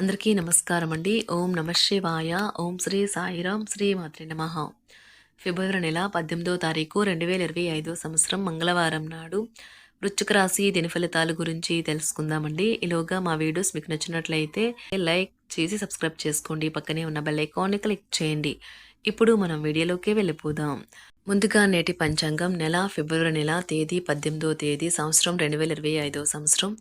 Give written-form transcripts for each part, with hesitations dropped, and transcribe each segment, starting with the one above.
అందరికీ నమస్కారం అండి. ఓం నమ శివాయ. ఓం శ్రీ సాయిరాం. శ్రీ మాత్రే నమః. ఫిబ్రవరి నెల 18వ తారీఖు 2025 సంవత్సరం మంగళవారం నాడు వృశ్చిక రాశి దిన ఫలితాల గురించి తెలుసుకుందామండి. ఈలోగా మా వీడియోస్ మీకు నచ్చినట్లయితే లైక్ చేసి సబ్స్క్రైబ్ చేసుకోండి. పక్కనే ఉన్న బెల్ ఐకాన్ని క్లిక్ చేయండి. ఇప్పుడు మనం వీడియోలోకి వెళ్ళిపోదాం. ముందుగా నేటి పంచాంగం నెల ఫిబ్రవరి నెల తేదీ 18వ తేదీ సంవత్సరం 2025 సంవత్సరం.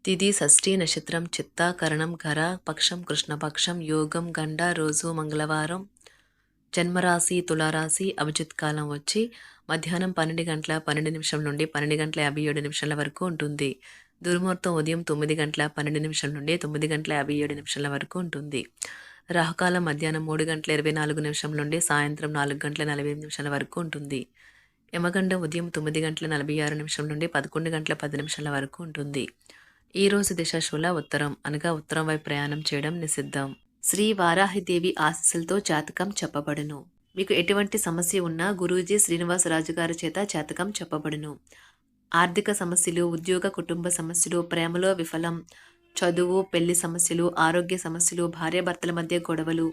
తిథి షష్ఠి, నక్షత్రం చిత్త, కరణం ఘర, పక్షం కృష్ణపక్షం, యోగం గండ, రోజు మంగళవారం. జన్మరాశి తులారాశి. అభిజిత్ కాలం వచ్చి మధ్యాహ్నం 12 గంటల 12 నిమిషం నుండి 12 గంటల 57 నిమిషాల వరకు ఉంటుంది. దుర్ముహూర్తం ఉదయం 9 గంటల 12 నిమిషాల నుండి 9 గంటల 57 నిమిషాల వరకు ఉంటుంది. రాహుకాలం మధ్యాహ్నం 3 గంటల 24 నిమిషం నుండి సాయంత్రం 4 గంటల 45 నిమిషాల వరకు ఉంటుంది. యమగండం ఉదయం 9 గంటల 46 నిమిషం నుండి 11 గంటల 10 నిమిషాల వరకు ఉంటుంది. ఈ రోజు దిశ శూల ఉత్తరం, అనగా ఉత్తరం వైపు ప్రయాణం చేయడం నిషిద్ధం. శ్రీ వారాహిదేవి ఆశీస్సులతో జాతకం చెప్పబడును. మీకు ఎటువంటి సమస్య ఉన్నా గురూజీ శ్రీనివాసరాజు గారి చేత జాతకం చెప్పబడును. ఆర్థిక సమస్యలు, ఉద్యోగ కుటుంబ సమస్యలు, ప్రేమలో విఫలం, చదువు పెళ్లి సమస్యలు, ఆరోగ్య సమస్యలు, భార్యాభర్తల మధ్య గొడవలు,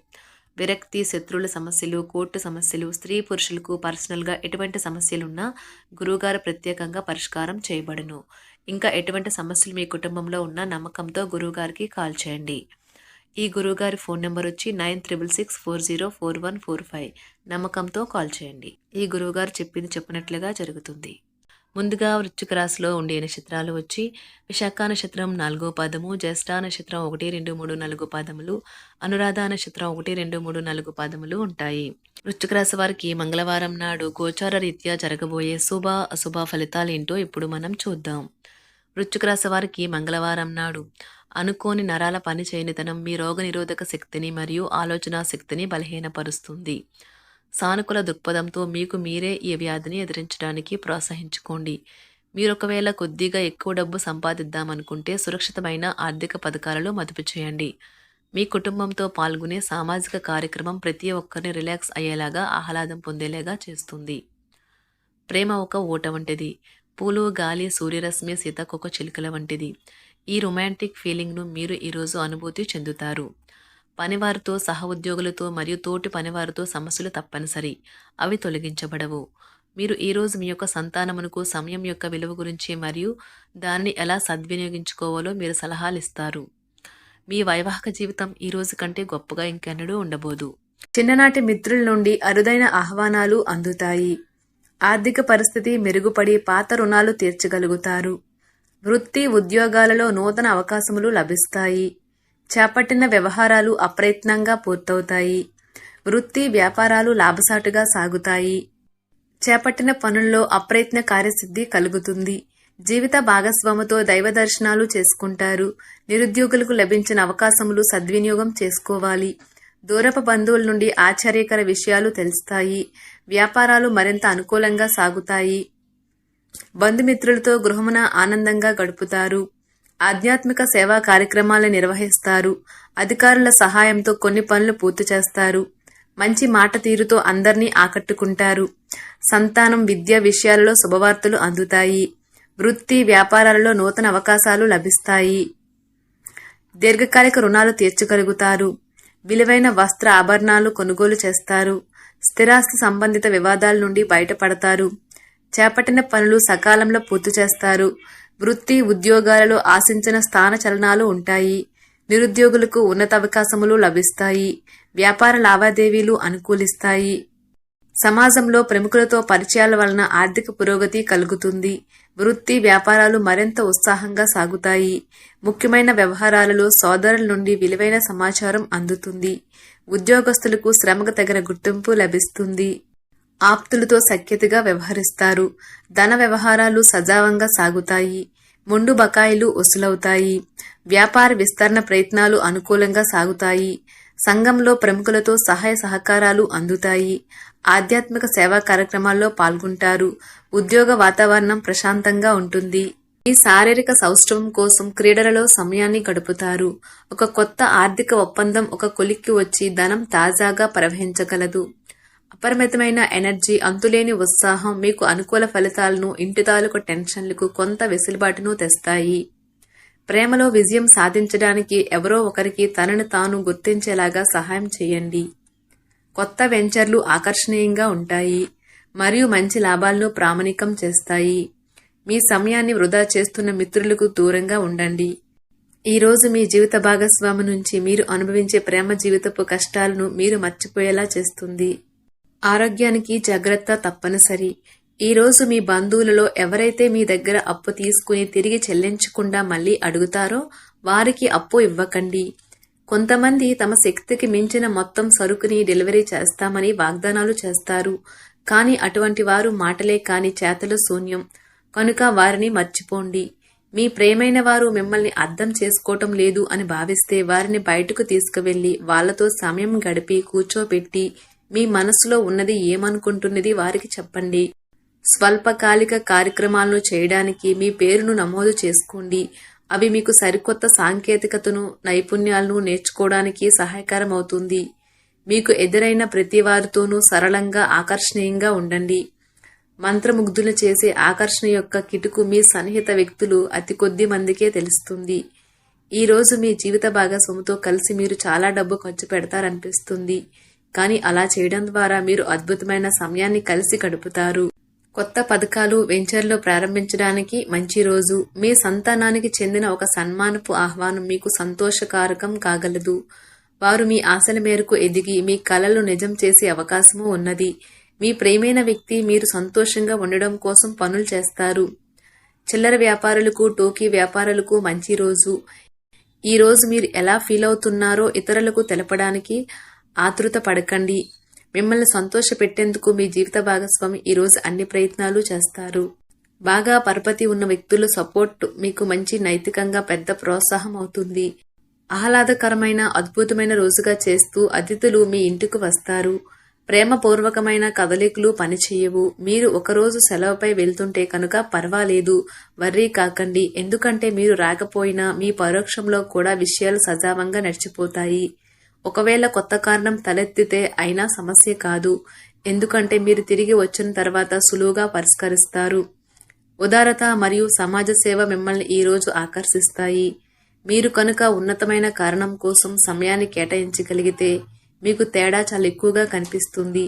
విరక్తి, శత్రువుల సమస్యలు, కోర్టు సమస్యలు, స్త్రీ పురుషులకు పర్సనల్గా ఎటువంటి సమస్యలున్నా గురువుగారు ప్రత్యేకంగా పరిష్కారం చేయబడును. ఇంకా ఎటువంటి సమస్యలు మీ కుటుంబంలో ఉన్న నమ్మకంతో గురువుగారికి కాల్ చేయండి. ఈ గురువుగారి ఫోన్ నెంబర్ వచ్చి 9666404145. నమ్మకంతో కాల్ చేయండి. ఈ గురువుగారు చెప్పింది చెప్పినట్లుగా జరుగుతుంది. ముందుగా వృశ్చిక రాశిలో ఉండే నక్షత్రాలు వచ్చి విశాఖ నక్షత్రం 4వ పాదము, జ్యేష్ఠ నక్షత్రం 1, 2, 3, 4 పాదములు, అనురాధ నక్షత్రం 1, 2, 3, 4 పాదములు ఉంటాయి. వృశ్చిక రాశి వారికి మంగళవారం నాడు గోచార రీత్యా జరగబోయే శుభ అశుభ ఫలితాలు ఏంటో ఇప్పుడు మనం చూద్దాం. వృశ్చిక రాశి వారికి మంగళవారం నాడు అనుకోని నరాల పని చేయనితనం మీ రోగనిరోధక శక్తిని మరియు ఆలోచన శక్తిని బలహీనపరుస్తుంది. సానుకూల దృక్పథంతో మీకు మీరే ఈ వ్యాధిని ఎదిరించడానికి ప్రోత్సహించుకోండి. మీరు ఒకవేళ కొద్దిగా ఎక్కువ డబ్బు సంపాదిద్దామనుకుంటే సురక్షితమైన ఆర్థిక పథకాలలో మదుపు చేయండి. మీ కుటుంబంతో పాల్గొనే సామాజిక కార్యక్రమం ప్రతి ఒక్కరిని రిలాక్స్ అయ్యేలాగా, ఆహ్లాదం పొందేలాగా చేస్తుంది. ప్రేమ ఒక ఊట వంటిది. పూలు, గాలి, సూర్యరశ్మి, సీతాకోక చిలుకల వంటిది. ఈ రొమాంటిక్ ఫీలింగ్ను మీరు ఈరోజు అనుభూతి చెందుతారు. పనివారితో, సహ ఉద్యోగులతో మరియు తోటి పనివారితో సమస్యలు తప్పనిసరి, అవి తొలగించబడవు. మీరు ఈరోజు మీ యొక్క సంతానమునకు సమయం యొక్క విలువ గురించి మరియు దానిని ఎలా సద్వినియోగించుకోవాలో మీరు సలహాలు ఇస్తారు. మీ వైవాహిక జీవితం ఈ రోజు కంటే గొప్పగా ఇంకెన్నడూ ఉండబోదు. చిన్ననాటి మిత్రుల నుండి అరుదైన ఆహ్వానాలు అందుతాయి. ఆర్థిక పరిస్థితి మెరుగుపడి పాత రుణాలు తీర్చగలుగుతారు. వృత్తి ఉద్యోగాలలో నూతన అవకాశములు లభిస్తాయి. చేపట్టిన వ్యవహారాలు అప్రయత్నంగా పూర్తవుతాయి. వృత్తి వ్యాపారాలు లాభసాటుగా సాగుతాయి. చేపట్టిన పనుల్లో అప్రయత్న కార్యసిద్ధి కలుగుతుంది. జీవిత భాగస్వామితో దైవ దర్శనాలు చేసుకుంటారు. నిరుద్యోగులకు లభించిన అవకాశములు సద్వినియోగం చేసుకోవాలి. దూరపు బంధువుల నుండి ఆశ్చర్యకర విషయాలు తెలుస్తాయి. వ్యాపారాలు మరింత అనుకూలంగా సాగుతాయి. బంధుమిత్రులతో గృహమున ఆనందంగా గడుపుతారు. ఆధ్యాత్మిక సేవా కార్యక్రమాలను నిర్వహిస్తారు. అధికారుల సహాయంతో కొన్ని పనులు పూర్తి చేస్తారు. మంచి మాట తీరుతో అందరినీ ఆకట్టుకుంటారు. సంతానం, విద్య విషయాలలో శుభవార్తలు అందుతాయి. వృత్తి వ్యాపారాలలో నూతన అవకాశాలు లభిస్తాయి. దీర్ఘకాలిక రుణాలు తీర్చగలుగుతారు. విలువైన వస్త్ర ఆభరణాలు కొనుగోలు చేస్తారు. స్థిరాస్తి సంబంధిత వివాదాల నుండి బయటపడతారు. చేపట్టిన పనులు సకాలంలో పూర్తి చేస్తారు. వృత్తి ఉద్యోగాలలో ఆశించిన స్థాన చలనాలు ఉంటాయి. నిరుద్యోగులకు ఉన్నత అవకాశములు లభిస్తాయి. వ్యాపార లావాదేవీలు అనుకూలిస్తాయి. సమాజంలో ప్రముఖులతో పరిచయాల వలన ఆర్థిక పురోగతి కలుగుతుంది. వృత్తి వ్యాపారాలు మరింత ఉత్సాహంగా సాగుతాయి. ముఖ్యమైన వ్యవహారాలలో సోదరుల నుండి విలువైన సమాచారం అందుతుంది. ఉద్యోగస్తులకు శ్రమకు తగిన గుర్తింపు లభిస్తుంది. ఆప్తులతో సఖ్యతగా వ్యవహరిస్తారు. ధన వ్యవహారాలు సజావంగా సాగుతాయి. మొండు బకాయిలు వసూలవుతాయి. వ్యాపార విస్తరణ ప్రయత్నాలు అనుకూలంగా సాగుతాయి. సంఘంలో ప్రముఖులతో సహాయ సహకారాలు అందుతాయి. ఆధ్యాత్మిక సేవా కార్యక్రమాల్లో పాల్గొంటారు. ఉద్యోగ వాతావరణం ప్రశాంతంగా ఉంటుంది. ఈ శారీరక సౌష్ఠవం కోసం క్రీడలలో సమయాన్ని గడుపుతారు. ఒక కొత్త ఆర్థిక ఒప్పందం ఒక కొలిక్కి వచ్చి ధనం తాజాగా ప్రవహించగలదు. అపరిమితమైన ఎనర్జీ, అంతులేని ఉత్సాహం మీకు అనుకూల ఫలితాలను, ఇంటి తాలూకు టెన్షన్లకు కొంత వెసులుబాటును తెస్తాయి. ప్రేమలో విజయం సాధించడానికి ఎవరో ఒకరికి తనను తాను గుర్తించేలాగా సహాయం చేయండి. కొత్త వెంచర్లు ఆకర్షణీయంగా ఉంటాయి మరియు మంచి లాభాలను ప్రామాణికం చేస్తాయి. మీ సమయాన్ని వృధా చేస్తున్న మిత్రులకు దూరంగా ఉండండి. ఈ రోజు మీ జీవిత భాగస్వామి నుంచి మీరు అనుభవించే ప్రేమ జీవితపు కష్టాలను మీరు మర్చిపోయేలా చేస్తుంది. ఆరోగ్యానికి జాగ్రత్త తప్పనిసరి. ఈ రోజు మీ బంధువులలో ఎవరైతే మీ దగ్గర అప్పు తీసుకుని తిరిగి చెల్లించకుండా మళ్ళీ అడుగుతారో వారికి అప్పు ఇవ్వకండి. కొంతమంది తమ శక్తికి మించిన మొత్తం సరుకుని డెలివరీ చేస్తామని వాగ్దానాలు చేస్తారు. కానీ అటువంటి వారు మాటలే కాని చేతలు శూన్యం. కనుక వారిని మర్చిపోండి. మీ ప్రేమైన వారు మిమ్మల్ని అర్థం చేసుకోవటం లేదు అని భావిస్తే వారిని బయటకు తీసుకువెళ్లి వాళ్లతో సమయం గడిపి కూర్చోబెట్టి మీ మనసులో ఉన్నది ఏమనుకుంటున్నది వారికి చెప్పండి. స్వల్పకాలిక కార్యక్రమాలను చేయడానికి మీ పేరును నమోదు చేసుకోండి. అవి మీకు సరికొత్త సాంకేతికతను, నైపుణ్యాలను నేర్చుకోవడానికి సహాయకరమవుతుంది. మీకు ఎదురైన ప్రతి వారితోనూ సరళంగా, ఆకర్షణీయంగా ఉండండి. మంత్రముగ్ధులు చేసే ఆకర్షణ యొక్క కిటుకు మీ సన్నిహిత వ్యక్తులు అతి కొద్ది మందికే తెలుస్తుంది. ఈ రోజు మీ జీవిత భాగస్వామితో కలిసి మీరు చాలా డబ్బు ఖర్చు పెడతారనిపిస్తుంది. కానీ అలా చేయడం ద్వారా మీరు అద్భుతమైన సమయాన్ని కలిసి గడుపుతారు. కొత్త పథకాలు, వెంచర్లు ప్రారంభించడానికి మంచి రోజు. మీ సంతానానికి చెందిన ఒక సన్మానపు ఆహ్వానం మీకు సంతోషకారకం కాగలదు. వారు మీ ఆశల మేరకు ఎదిగి మీ కలలు నిజం చేసే అవకాశము ఉన్నది. మీ ప్రియమైన వ్యక్తి మీరు సంతోషంగా ఉండడం కోసం పనులు చేస్తారు. చిల్లర వ్యాపారులకు, టోకీ వ్యాపారులకు మంచి రోజు. ఈ రోజు మీరు ఎలా ఫీల్ అవుతున్నారో ఇతరులకు తెలపడానికి ఆతృత పడకండి. మిమ్మల్ని సంతోష పెట్టేందుకు మీ జీవిత భాగస్వామి ఈ రోజు అన్ని ప్రయత్నాలు చేస్తారు. బాగా పరపతి ఉన్న వ్యక్తుల సపోర్ట్ మీకు మంచి నైతికంగా పెద్ద ప్రోత్సాహం అవుతుంది. ఆహ్లాదకరమైన, అద్భుతమైన రోజుగా చేస్తూ అతిథులు మీ ఇంటికి వస్తారు. ప్రేమపూర్వకమైన కదలికలు పనిచేయవు. మీరు ఒకరోజు సెలవుపై వెళ్తుంటే కనుక పర్వాలేదు, వర్రీ కాకండి. ఎందుకంటే మీరు రాకపోయినా మీ పరోక్షంలో కూడా విషయాలు సజావంగా నడిచిపోతాయి. ఒకవేళ కొత్త కారణం తలెత్తితే అయినా సమస్య కాదు. ఎందుకంటే మీరు తిరిగి వచ్చిన తర్వాత సులువుగా పరిష్కరిస్తారు. ఉదారత మరియు సమాజ సేవ మిమ్మల్ని ఈ రోజు ఆకర్షిస్తాయి. మీరు కనుక ఉన్నతమైన కారణం కోసం సమయాన్ని కేటాయించగలిగితే మీకు తేడా చాలా ఎక్కువగా కనిపిస్తుంది.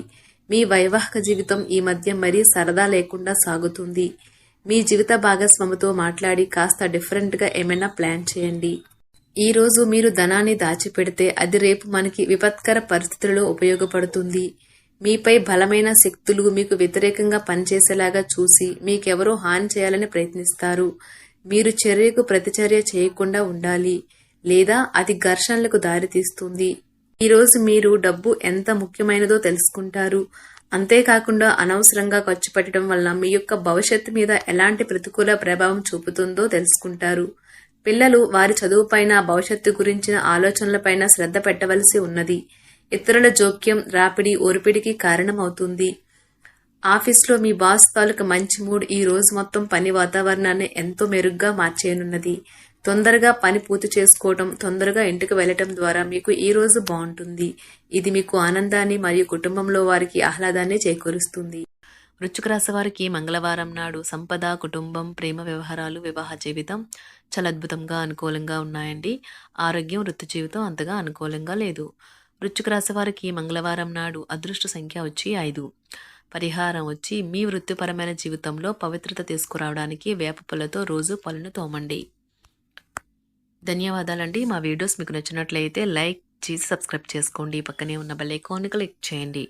మీ వైవాహిక జీవితం ఈ మధ్య మరీ సరదా లేకుండా సాగుతుంది. మీ జీవిత భాగస్వామితో మాట్లాడి కాస్త డిఫరెంట్గా ఏమైనా ప్లాన్ చేయండి. ఈ రోజు మీరు ధనాన్ని దాచిపెడితే అది రేపు మనకి విపత్కర పరిస్థితులలో ఉపయోగపడుతుంది. మీపై బలమైన శక్తులు మీకు వ్యతిరేకంగా పనిచేసేలాగా చూసి మీకెవరో హాని చేయాలని ప్రయత్నిస్తారు. మీరు చర్యకు ప్రతిచర్య చేయకుండా ఉండాలి, లేదా అది ఘర్షణలకు దారితీస్తుంది. ఈ రోజు మీరు డబ్బు ఎంత ముఖ్యమైనదో తెలుసుకుంటారు. అంతేకాకుండా అనవసరంగా ఖర్చు పెట్టడం వల్ల మీ యొక్క భవిష్యత్తు మీద ఎలాంటి ప్రతికూల ప్రభావం చూపుతుందో తెలుసుకుంటారు. పిల్లలు వారి చదువుపైన, భవిష్యత్తు గురించిన ఆలోచనలపైన శ్రద్ధ పెట్టవలసి ఉన్నది. ఇతరుల జోక్యం, రాపిడి, ఒరిపిడికి కారణమవుతుంది. ఆఫీస్లో మీ బాస్ తాలూకు మంచి మూడ్ ఈ రోజు మొత్తం పని వాతావరణాన్ని ఎంతో మెరుగ్గా మార్చేయనున్నది. తొందరగా పని పూర్తి చేసుకోవటం, తొందరగా ఇంటికి వెళ్లటం ద్వారా మీకు ఈ రోజు బాగుంటుంది. ఇది మీకు ఆనందాన్ని మరియు కుటుంబంలో వారికి ఆహ్లాదాన్ని చేకూరుస్తుంది. వృశ్చిక రాశి వారికి మంగళవారం నాడు సంపద, కుటుంబం, ప్రేమ వ్యవహారాలు, వివాహ జీవితం చాలా అద్భుతంగా, అనుకూలంగా ఉన్నాయండి. ఆరోగ్యం, వృత్తి జీవితం అంతగా అనుకూలంగా లేదు. వృశ్చిక రాశి వారికి మంగళవారం నాడు అదృష్ట సంఖ్య వచ్చి 5. పరిహారం వచ్చి మీ వృత్తిపరమైన జీవితంలో పవిత్రత తీసుకురావడానికి వేప పూలతో రోజు పళ్ళను తోమండి. ధన్యవాదాలండి. మా వీడియోస్ మీకు నచ్చినట్లయితే లైక్ చేసి సబ్స్క్రైబ్ చేసుకోండి. పక్కనే ఉన్న బెల్ ఐకాన్ని క్లిక్ చేయండి.